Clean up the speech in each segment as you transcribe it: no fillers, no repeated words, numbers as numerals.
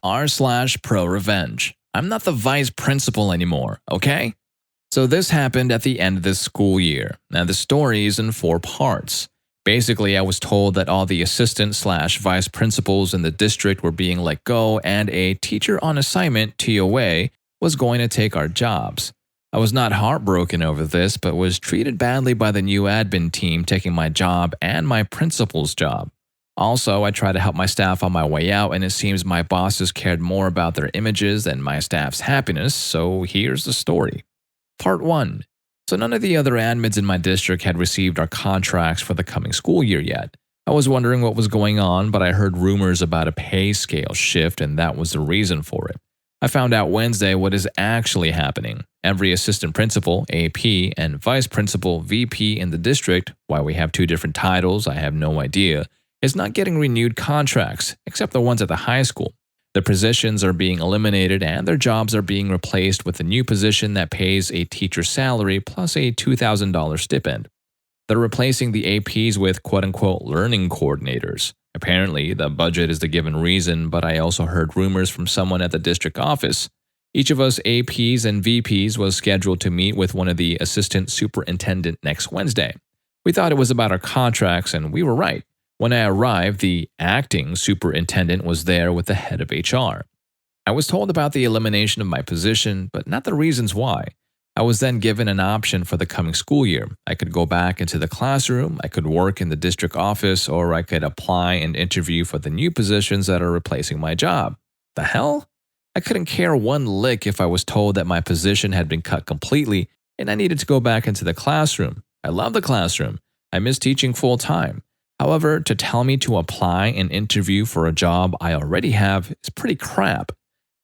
r/ProRevenge. I'm not the vice principal anymore, okay? So this happened at the end of this school year. Now the story is in 4 parts. Basically, I was told that all the assistant/vice principals in the district were being let go and a teacher on assignment, TOA, was going to take our jobs. I was not heartbroken over this, but was treated badly by the new admin team taking my job and my principal's job. Also, I tried to help my staff on my way out, and it seems my bosses cared more about their images than my staff's happiness, so here's the story. Part 1. So none of the other admins in my district had received our contracts for the coming school year yet. I was wondering what was going on, but I heard rumors about a pay scale shift, and that was the reason for it. I found out Wednesday what is actually happening. Every assistant principal, AP, and vice principal, VP in the district, why we have 2 different titles, I have no idea, is not getting renewed contracts, except the ones at the high school. Their positions are being eliminated and their jobs are being replaced with a new position that pays a teacher's salary plus a $2,000 stipend. They're replacing the APs with quote-unquote learning coordinators. Apparently, the budget is the given reason, but I also heard rumors from someone at the district office. Each of us APs and VPs was scheduled to meet with one of the assistant superintendent next Wednesday. We thought it was about our contracts, and we were right. When I arrived, the acting superintendent was there with the head of HR. I was told about the elimination of my position, but not the reasons why. I was then given an option for the coming school year. I could go back into the classroom, I could work in the district office, or I could apply and interview for the new positions that are replacing my job. The hell? I couldn't care one lick if I was told that my position had been cut completely and I needed to go back into the classroom. I love the classroom. I miss teaching full time. However, to tell me to apply and interview for a job I already have is pretty crap.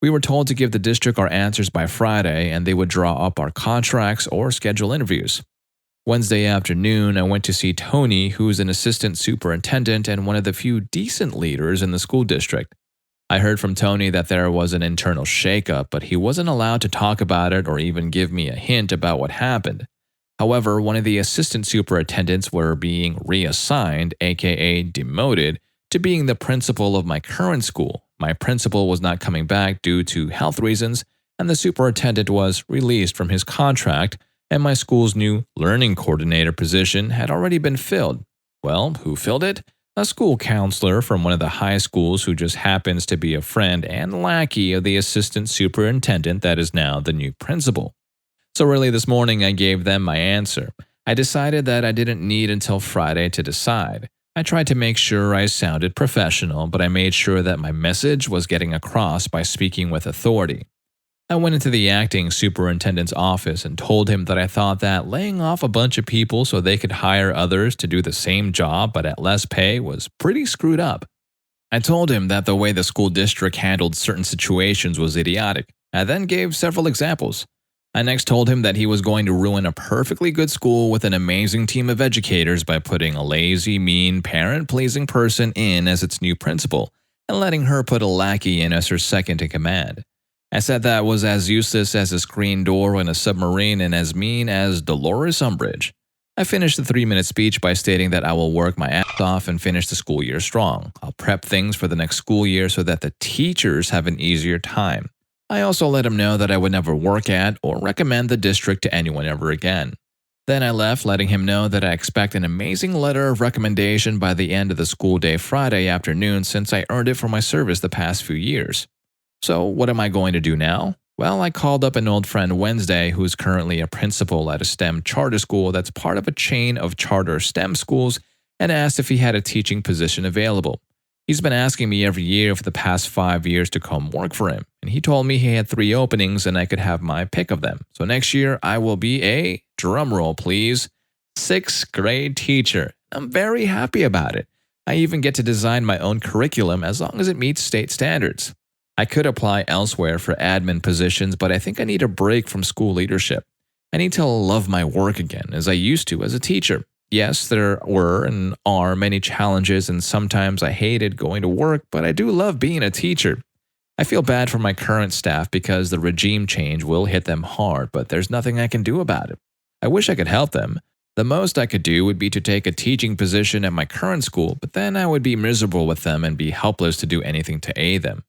We were told to give the district our answers by Friday and they would draw up our contracts or schedule interviews. Wednesday afternoon, I went to see Tony, who's an assistant superintendent and one of the few decent leaders in the school district. I heard from Tony that there was an internal shakeup, but he wasn't allowed to talk about it or even give me a hint about what happened. However, one of the assistant superintendents were being reassigned, aka demoted, to being the principal of my current school. My principal was not coming back due to health reasons, and the superintendent was released from his contract, and my school's new learning coordinator position had already been filled. Well, who filled it? A school counselor from one of the high schools who just happens to be a friend and lackey of the assistant superintendent that is now the new principal. So early this morning, I gave them my answer. I decided that I didn't need until Friday to decide. I tried to make sure I sounded professional, but I made sure that my message was getting across by speaking with authority. I went into the acting superintendent's office and told him that I thought that laying off a bunch of people so they could hire others to do the same job but at less pay was pretty screwed up. I told him that the way the school district handled certain situations was idiotic. I then gave several examples. I next told him that he was going to ruin a perfectly good school with an amazing team of educators by putting a lazy, mean, parent-pleasing person in as its new principal and letting her put a lackey in as her second in command. I said that was as useless as a screen door in a submarine and as mean as Dolores Umbridge. I finished the 3-minute speech by stating that I will work my ass off and finish the school year strong. I'll prep things for the next school year so that the teachers have an easier time. I also let him know that I would never work at or recommend the district to anyone ever again. Then I left, letting him know that I expect an amazing letter of recommendation by the end of the school day Friday afternoon since I earned it for my service the past few years. So what am I going to do now? Well, I called up an old friend Wednesday who is currently a principal at a STEM charter school that's part of a chain of charter STEM schools and asked if he had a teaching position available. He's been asking me every year for the past 5 years to come work for him, and he told me he had 3 openings and I could have my pick of them. So next year, I will be a, drumroll please, 6th grade teacher. I'm very happy about it. I even get to design my own curriculum as long as it meets state standards. I could apply elsewhere for admin positions, but I think I need a break from school leadership. I need to love my work again, as I used to as a teacher. Yes, there were and are many challenges, and sometimes I hated going to work, but I do love being a teacher. I feel bad for my current staff because the regime change will hit them hard, but there's nothing I can do about it. I wish I could help them. The most I could do would be to take a teaching position at my current school, but then I would be miserable with them and be helpless to do anything to aid them.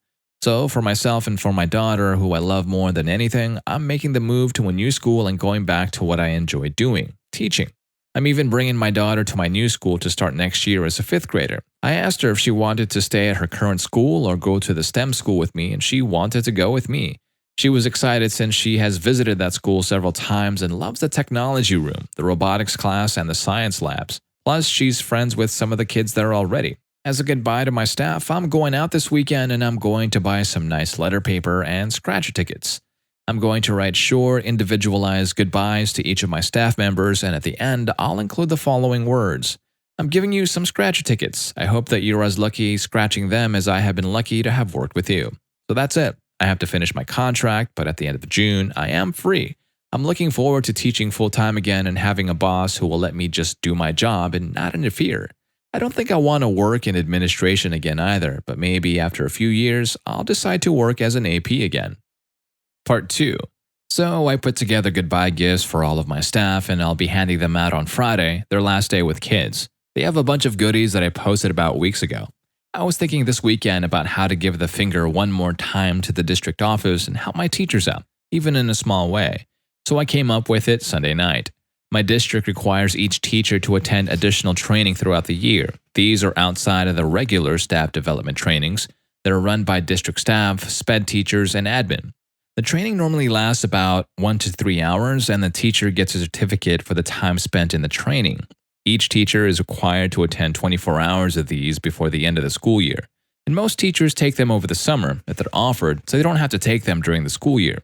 So, for myself and for my daughter, who I love more than anything, I'm making the move to a new school and going back to what I enjoy doing teaching. I'm even bringing my daughter to my new school to start next year as a fifth grader. I asked her if she wanted to stay at her current school or go to the STEM school with me, and she wanted to go with me. She was excited since she has visited that school several times and loves the technology room, the robotics class, and the science labs. Plus, she's friends with some of the kids there already. As a goodbye to my staff, I'm going out this weekend and I'm going to buy some nice letter paper and scratcher tickets. I'm going to write short, individualized goodbyes to each of my staff members, and at the end, I'll include the following words. I'm giving you some scratcher tickets. I hope that you're as lucky scratching them as I have been lucky to have worked with you. So that's it. I have to finish my contract, but at the end of June, I am free. I'm looking forward to teaching full-time again and having a boss who will let me just do my job and not interfere. I don't think I want to work in administration again either, but maybe after a few years, I'll decide to work as an AP again. Part 2. So I put together goodbye gifts for all of my staff and I'll be handing them out on Friday, their last day with kids. They have a bunch of goodies that I posted about weeks ago. I was thinking this weekend about how to give the finger one more time to the district office and help my teachers out, even in a small way. So I came up with it Sunday night. My district requires each teacher to attend additional training throughout the year. These are outside of the regular staff development trainings that are run by district staff, SPED teachers, and admin. The training normally lasts about 1 to 3 hours, and the teacher gets a certificate for the time spent in the training. Each teacher is required to attend 24 hours of these before the end of the school year. And most teachers take them over the summer if they're offered, so they don't have to take them during the school year.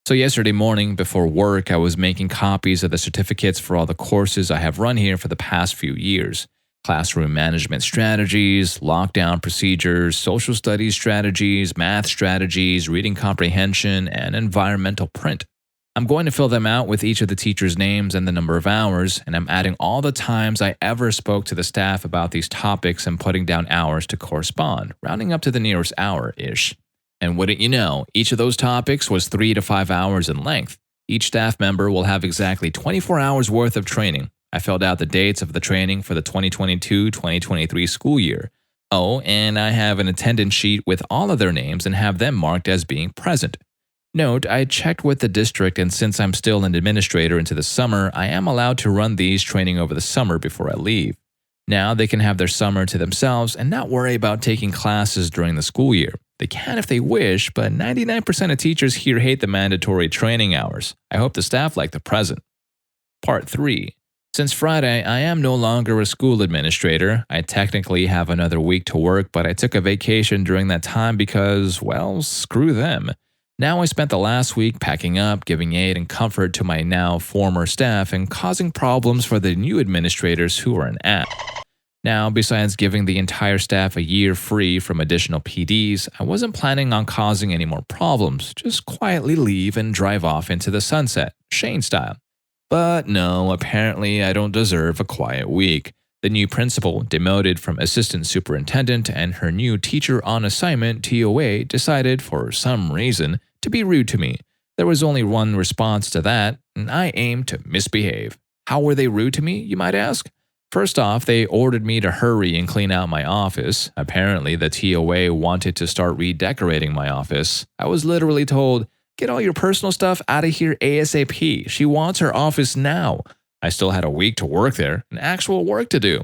So yesterday morning, before work, I was making copies of the certificates for all the courses I have run here for the past few years. Classroom management strategies, lockdown procedures, social studies strategies, math strategies, reading comprehension, and environmental print. I'm going to fill them out with each of the teachers' names and the number of hours, and I'm adding all the times I ever spoke to the staff about these topics and putting down hours to correspond, rounding up to the nearest hour-ish. And wouldn't you know, each of those topics was 3 to 5 hours in length. Each staff member will have exactly 24 hours worth of training. I filled out the dates of the training for the 2022-2023 school year. Oh, and I have an attendance sheet with all of their names and have them marked as being present. Note, I checked with the district, and since I'm still an administrator into the summer, I am allowed to run these training over the summer before I leave. Now they can have their summer to themselves and not worry about taking classes during the school year. They can if they wish, but 99% of teachers here hate the mandatory training hours. I hope the staff like the present. Part 3. Since Friday, I am no longer a school administrator. I technically have another week to work, but I took a vacation during that time because, well, screw them. Now I spent the last week packing up, giving aid and comfort to my now former staff, and causing problems for the new administrators who are an ass. Now, besides giving the entire staff a year free from additional PDs, I wasn't planning on causing any more problems, just quietly leave and drive off into the sunset, Shane style. But no, apparently I don't deserve a quiet week. The new principal, demoted from assistant superintendent, and her new teacher on assignment, TOA, decided, for some reason, to be rude to me. There was only one response to that, and I aimed to misbehave. How were they rude to me, you might ask? First off, they ordered me to hurry and clean out my office. Apparently, the TOA wanted to start redecorating my office. I was literally told, "Get all your personal stuff out of here ASAP. She wants her office now." I still had a week to work there, and actual work to do.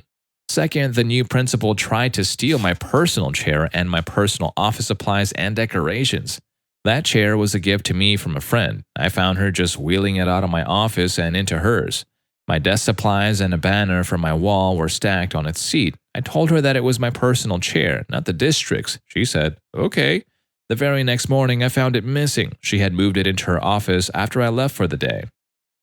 Second, the new principal tried to steal my personal chair and my personal office supplies and decorations. That chair was a gift to me from a friend. I found her just wheeling it out of my office and into hers. My desk supplies and a banner for my wall were stacked on its seat. I told her that it was my personal chair, not the district's. She said, "Okay." The very next morning, I found it missing. She had moved it into her office after I left for the day.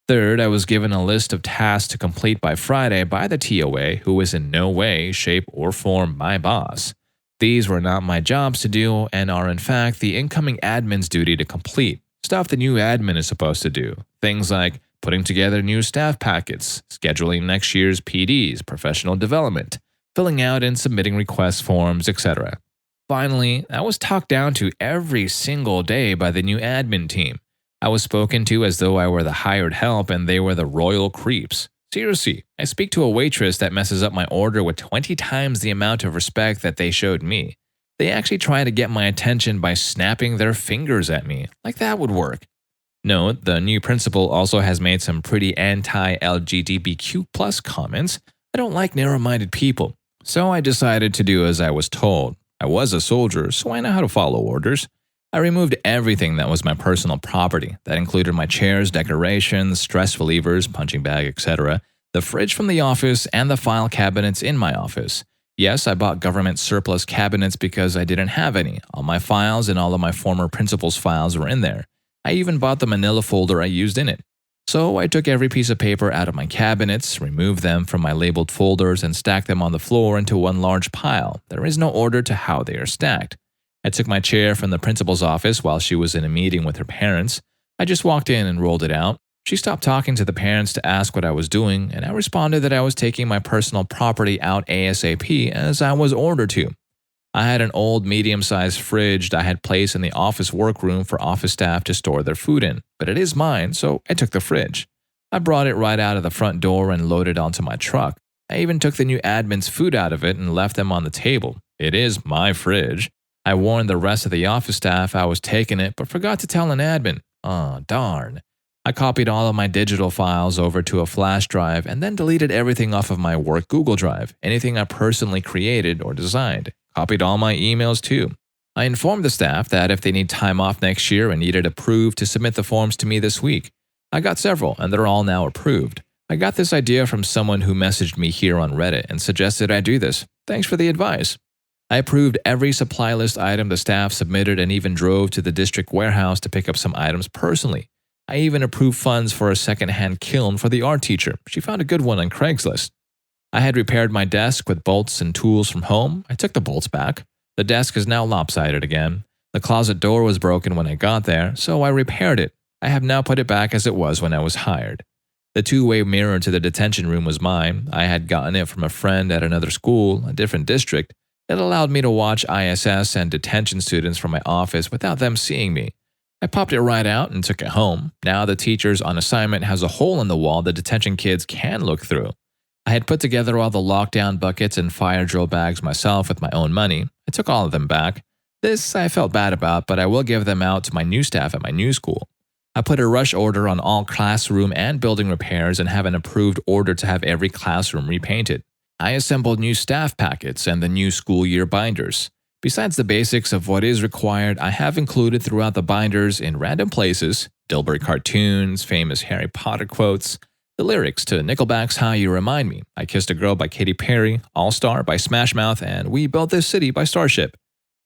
Third, I was given a list of tasks to complete by Friday by the TOA, who is in no way, shape, or form my boss. These were not my jobs to do and are in fact the incoming admin's duty to complete. Stuff the new admin is supposed to do. Things like putting together new staff packets, scheduling next year's PDs, professional development, filling out and submitting request forms, etc. Finally, I was talked down to every single day by the new admin team. I was spoken to as though I were the hired help and they were the royal creeps. Seriously, I speak to a waitress that messes up my order with 20 times the amount of respect that they showed me. They actually try to get my attention by snapping their fingers at me, like that would work. Note, the new principal also has made some pretty anti-LGBTQ plus comments. I don't like narrow-minded people, so I decided to do as I was told. I was a soldier, so I know how to follow orders. I removed everything that was my personal property. That included my chairs, decorations, stress relievers, punching bag, etc., the fridge from the office, and the file cabinets in my office. Yes, I bought government surplus cabinets because I didn't have any. All my files and all of my former principal's files were in there. I even bought the manila folder I used in it. So I took every piece of paper out of my cabinets, removed them from my labeled folders, and stacked them on the floor into one large pile. There is no order to how they are stacked. I took my chair from the principal's office while she was in a meeting with her parents. I just walked in and rolled it out. She stopped talking to the parents to ask what I was doing, and I responded that I was taking my personal property out ASAP as I was ordered to. I had an old medium-sized fridge I had placed in the office workroom for office staff to store their food in, but it is mine, so I took the fridge. I brought it right out of the front door and loaded onto my truck. I even took the new admin's food out of it and left them on the table. It is my fridge. I warned the rest of the office staff I was taking it, but forgot to tell an admin. Aw, darn. I copied all of my digital files over to a flash drive and then deleted everything off of my work Google Drive, anything I personally created or designed. Copied all my emails too. I informed the staff that if they need time off next year and needed approved to submit the forms to me this week. I got several and they're all now approved. I got this idea from someone who messaged me here on Reddit and suggested I do this. Thanks for the advice. I approved every supply list item the staff submitted and even drove to the district warehouse to pick up some items personally. I even approved funds for a second-hand kiln for the art teacher. She found a good one on Craigslist. I had repaired my desk with bolts and tools from home. I took the bolts back. The desk is now lopsided again. The closet door was broken when I got there, so I repaired it. I have now put it back as it was when I was hired. The two-way mirror to the detention room was mine. I had gotten it from a friend at another school, a different district. It allowed me to watch ISS and detention students from my office without them seeing me. I popped it right out and took it home. Now the teachers on assignment has a hole in the wall the detention kids can look through. I had put together all the lockdown buckets and fire drill bags myself with my own money. I took all of them back. This I felt bad about, but I will give them out to my new staff at my new school. I put a rush order on all classroom and building repairs and have an approved order to have every classroom repainted. I assembled new staff packets and the new school year binders. Besides the basics of what is required, I have included throughout the binders in random places, Dilbert cartoons, famous Harry Potter quotes, the lyrics to Nickelback's How You Remind Me, I Kissed a Girl by Katy Perry, All Star by Smash Mouth, and We Built This City by Starship.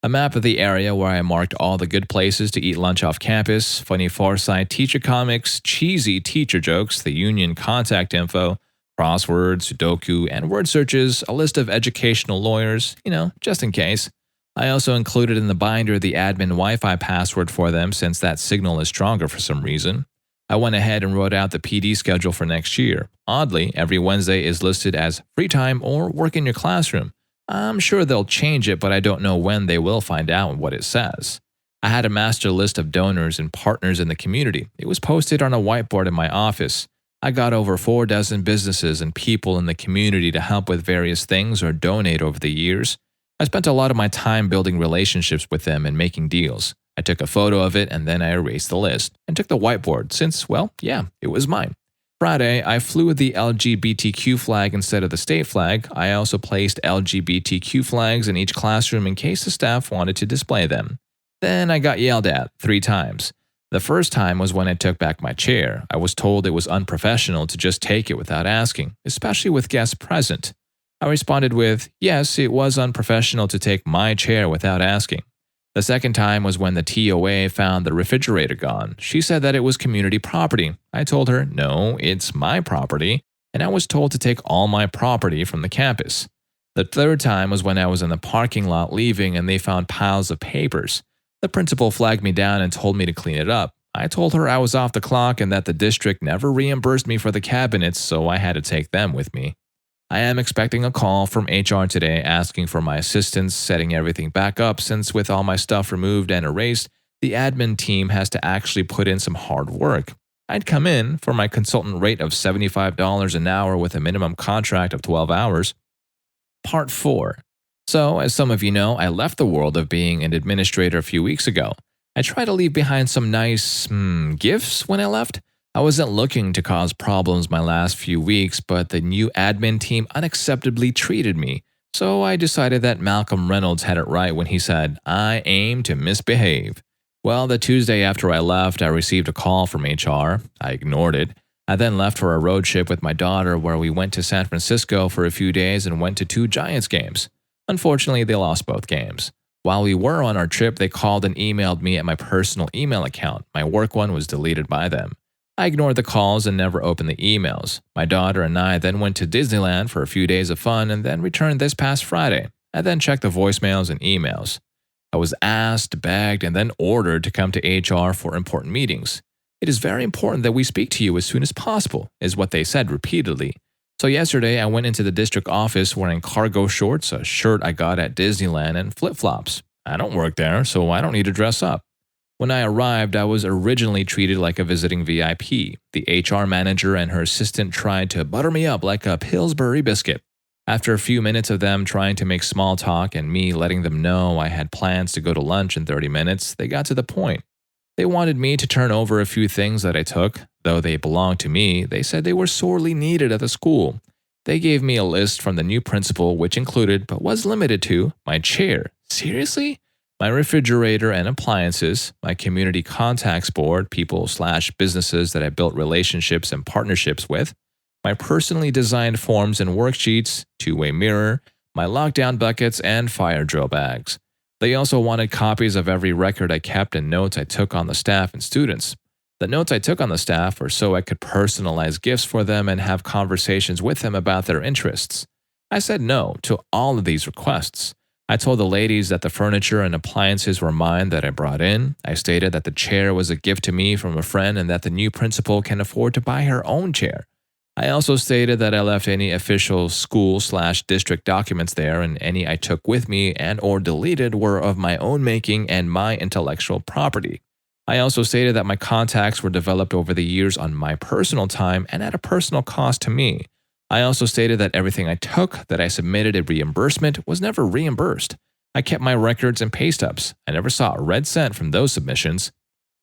A map of the area where I marked all the good places to eat lunch off campus, funny Farside teacher comics, cheesy teacher jokes, the union contact info, crosswords, Sudoku, and word searches, a list of educational lawyers, just in case. I also included in the binder the admin Wi-Fi password for them since that signal is stronger for some reason. I went ahead and wrote out the PD schedule for next year. Oddly, every Wednesday is listed as free time or work in your classroom. I'm sure they'll change it, but I don't know when they will find out what it says. I had a master list of donors and partners in the community. It was posted on a whiteboard in my office. I got over 4 dozen businesses and people in the community to help with various things or donate over the years. I spent a lot of my time building relationships with them and making deals. I took a photo of it and then I erased the list and took the whiteboard since, it was mine. Friday, I flew the LGBTQ flag instead of the state flag. I also placed LGBTQ flags in each classroom in case the staff wanted to display them. Then I got yelled at 3 times. The first time was when I took back my chair. I was told it was unprofessional to just take it without asking, especially with guests present. I responded with, yes, it was unprofessional to take my chair without asking. The second time was when the TOA found the refrigerator gone. She said that it was community property. I told her, no, it's my property, and I was told to take all my property from the campus. The third time was when I was in the parking lot leaving and they found piles of papers. The principal flagged me down and told me to clean it up. I told her I was off the clock and that the district never reimbursed me for the cabinets, so I had to take them with me. I am expecting a call from HR today asking for my assistance setting everything back up since with all my stuff removed and erased, the admin team has to actually put in some hard work. I'd come in for my consultant rate of $75 an hour with a minimum contract of 12 hours. Part 4. So, as some of you know, I left the world of being an administrator a few weeks ago. I tried to leave behind some nice gifts when I left. I wasn't looking to cause problems my last few weeks, but the new admin team unacceptably treated me. So I decided that Malcolm Reynolds had it right when he said, I aim to misbehave. Well, the Tuesday after I left, I received a call from HR. I ignored it. I then left for a road trip with my daughter where we went to San Francisco for a few days and went to 2 Giants games. Unfortunately, they lost both games. While we were on our trip, they called and emailed me at my personal email account. My work one was deleted by them. I ignored the calls and never opened the emails. My daughter and I then went to Disneyland for a few days of fun and then returned this past Friday. I then checked the voicemails and emails. I was asked, begged, and then ordered to come to HR for important meetings. It is very important that we speak to you as soon as possible, is what they said repeatedly. So yesterday, I went into the district office wearing cargo shorts, a shirt I got at Disneyland, and flip-flops. I don't work there, so I don't need to dress up. When I arrived, I was originally treated like a visiting VIP. The HR manager and her assistant tried to butter me up like a Pillsbury biscuit. After a few minutes of them trying to make small talk and me letting them know I had plans to go to lunch in 30 minutes, they got to the point. They wanted me to turn over a few things that I took. Though they belonged to me, they said they were sorely needed at the school. They gave me a list from the new principal, which included, but was limited to, my chair. Seriously? My refrigerator and appliances, my community contacts board, people/businesses that I built relationships and partnerships with, my personally designed forms and worksheets, two-way mirror, my lockdown buckets, and fire drill bags. They also wanted copies of every record I kept and notes I took on the staff and students. The notes I took on the staff were so I could personalize gifts for them and have conversations with them about their interests. I said no to all of these requests. I told the ladies that the furniture and appliances were mine that I brought in. I stated that the chair was a gift to me from a friend and that the new principal can afford to buy her own chair. I also stated that I left any official school/district documents there and any I took with me and or deleted were of my own making and my intellectual property. I also stated that my contacts were developed over the years on my personal time and at a personal cost to me. I also stated that everything I took that I submitted a reimbursement was never reimbursed. I kept my records and pay stubs. I never saw a red cent from those submissions.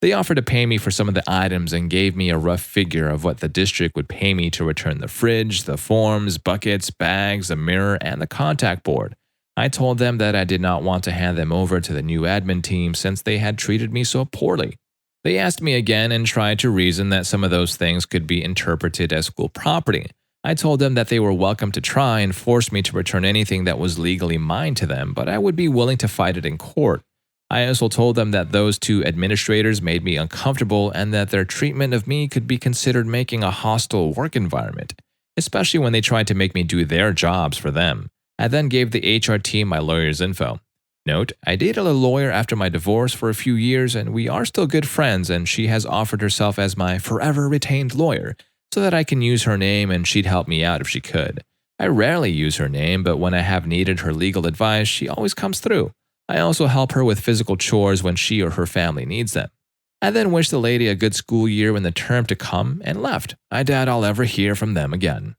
They offered to pay me for some of the items and gave me a rough figure of what the district would pay me to return the fridge, the forms, buckets, bags, the mirror, and the contact board. I told them that I did not want to hand them over to the new admin team since they had treated me so poorly. They asked me again and tried to reason that some of those things could be interpreted as school property. I told them that they were welcome to try and force me to return anything that was legally mine to them, but I would be willing to fight it in court. I also told them that those 2 administrators made me uncomfortable and that their treatment of me could be considered making a hostile work environment, especially when they tried to make me do their jobs for them. I then gave the HR team my lawyer's info. Note, I dated a lawyer after my divorce for a few years and we are still good friends and she has offered herself as my forever retained lawyer so that I can use her name and she'd help me out if she could. I rarely use her name, but when I have needed her legal advice, she always comes through. I also help her with physical chores when she or her family needs them. I then wished the lady a good school year in the term to come and left. I doubt I'll ever hear from them again.